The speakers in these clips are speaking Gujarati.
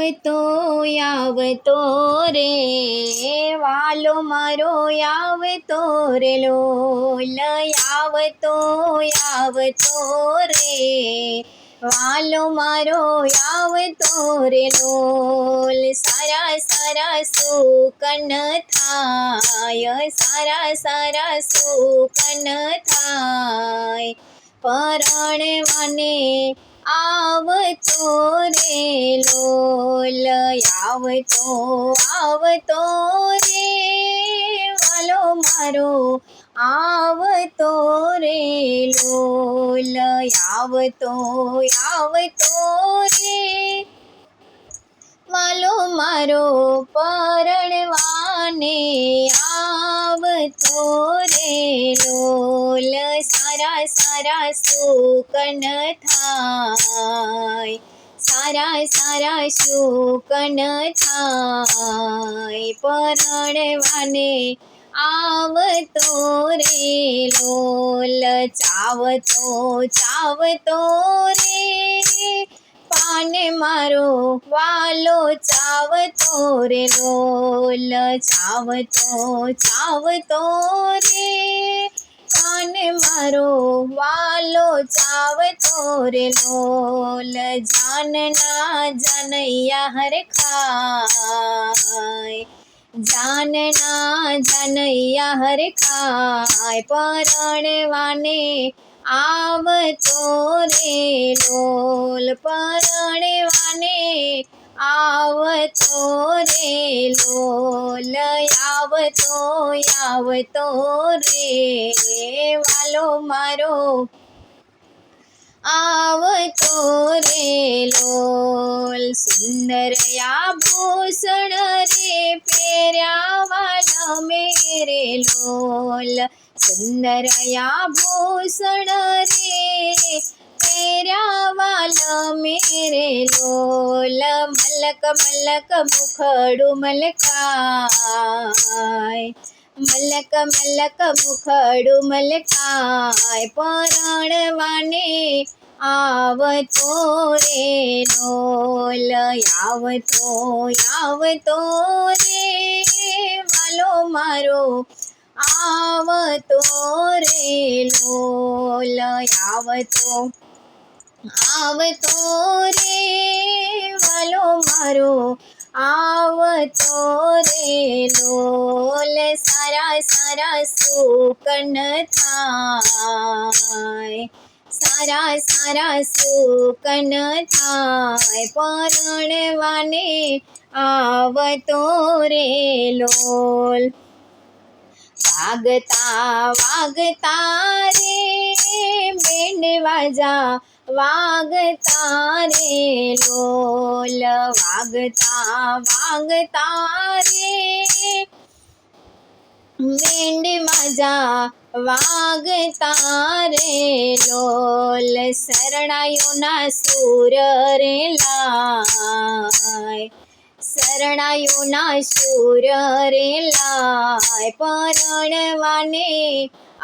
આવતો રે વાલો મારો આવતો રે લોલ આવતો રે વાલો મારો આવતો રે લોલ સારા સારા સુકન થાય સારા સુકન થાય પરણવાને આવતો રે લોલ આવતો રે વાલો મારો આવતો રે લોલ આવતો રે વાલો મારો પરણવાને આવતો રે લોલ સારા સારા સુકન થાય સારા સુકન થાય પરણવાને આવતો રે લોલ ચાવતો રે પાને મારો વાલો ચાવતો રે લોલ ચાવતો રે પાને મારો વાલો ચાવતો રે લોલ જાનના જનૈયા હરખાય જાનના જનૈયા હરખાય પરણવાને આવતો રે લોલ પરણવાને આવતો રે લોલ આવતો રે વાલો મારો આવતો રે લોલ સુંદર આભૂષણ રે પહેર્યા વાલા મેરે લોલ સુંદર આભૂષણ રે પહેર્યા વાલા મેરે લોલ મલક મલક મુખડું મલકાય મલક મલક મુખડું મલકાય પરણવાને આવતો રે લોલ આવતો રે વાલો મારો આવતો રે લોલ આવતો રે વાલો મારો આવતો રે લોલ સારા સુકન થાય સારા સુકન થાય પરણવાને આવતો રે લોલ વાગતા રે બેન્ડ વાજા વાગતા રે લોલ વાગતા રે બેન્ડ વાજા વાગતા રે લોલ શરણાઈઓના સૂર રે લાય શરણાઈઓના સૂર રે લાય પરણવાને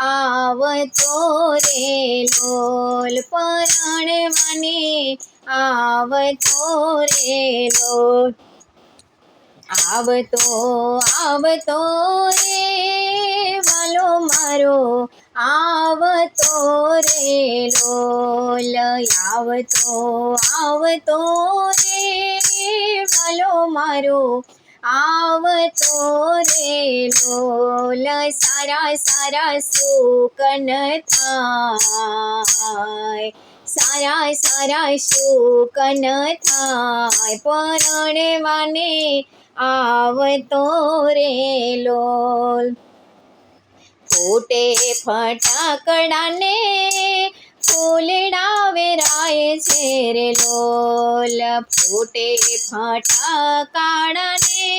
આવતો રે લોલ પરણવાને આવતો રે લોલ આવતો રે વાલો મારો આવતો રે લોલ આવતો રે વાલો મારો આવતો રે લોલ સારા સુકન થાય સારા સુકન થાય પરણવાને આવતો રે લોલ ફૂટે ફટાકડાને ફૂલડા વેરાય છે રે લોલ ફૂટે ફટાકડાને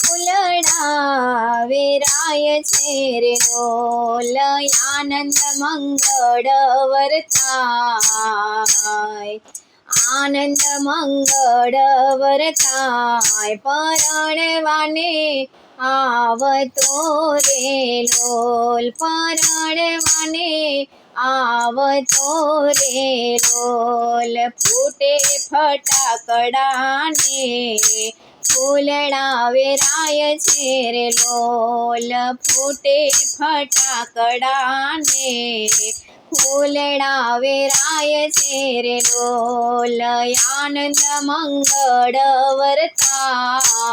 ફૂલડા વેરાય છે રે લોલ આનંદ મંગળ વર્તાય આનંદ મંગળ વર્તાય પરણવાને આવતો રે લોલ પરણવાને આવતો રે લોલ ફૂટે ફટાકડાને ફૂલડા વેરાય છે રે લોલ ફૂટે ફટાકડાને ફૂલડા વેરાય છે રે લોલ આનંદ મંગળ વર્તાય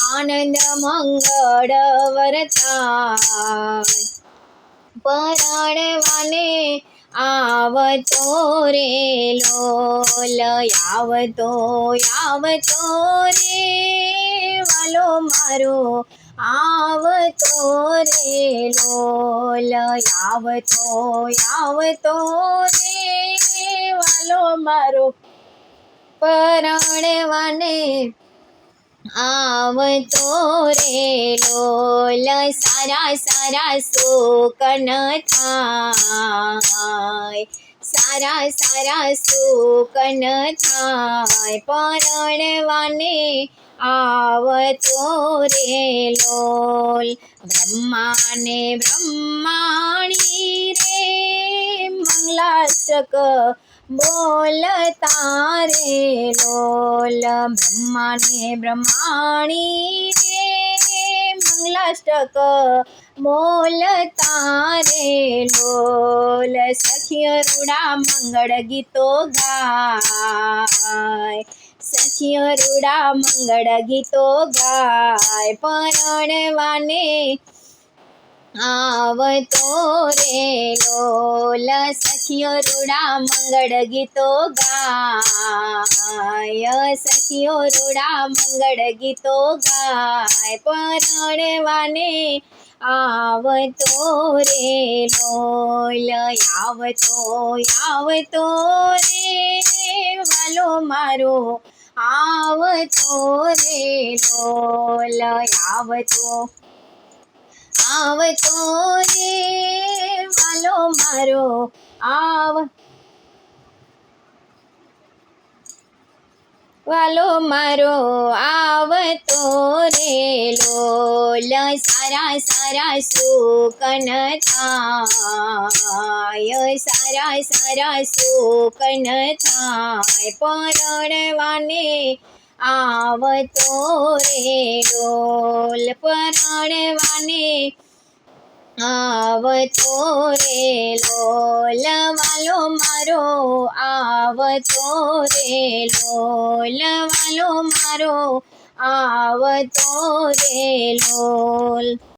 આનંદ મંગળ વર્તાય પરણવાને આવતો રે લોલ આવતો રે વાલો મારો આવતો રે લોલ આવતો રે વાલો મારો પરણવાને આવતો રે લોલ સારા સારા સુકન થાય સારા સારા સુકન થાય પરણવાને આવતો રે લોલ બ્રહ્માને બ્રહ્માણી રે મંગલાષ્ટક બોલતા રે લોલ બ્રહ્માને બ્રહ્માણી રે મંગલાષ્ટક બોલતા રે લોલ સખીઓ રૂડા મંગળ ગીતો ગાય સખીઓ રૂડા મંગળ ગીતો ગાય પરણવાને આવતો રે લોલ સખીઓ રૂડા મંગળ ગીતો ગાય સખીઓ રૂડા મંગળ ગીતો ગાય પરણવાને આવતો રે લોલ આવતો રે વાલો મારો આવતો રે લોલ આવતો રે વાલો મારો વાલો મારો આવતો રે લોલ સારા સારા સુકન થાય સારા સારા સુકન થાય પરણવાને આવતો રે લોલ પરણવાને આવતો રે લોલ વાલો મારો આવતો રે લોલ વાલો મારો આવતો રે લોલ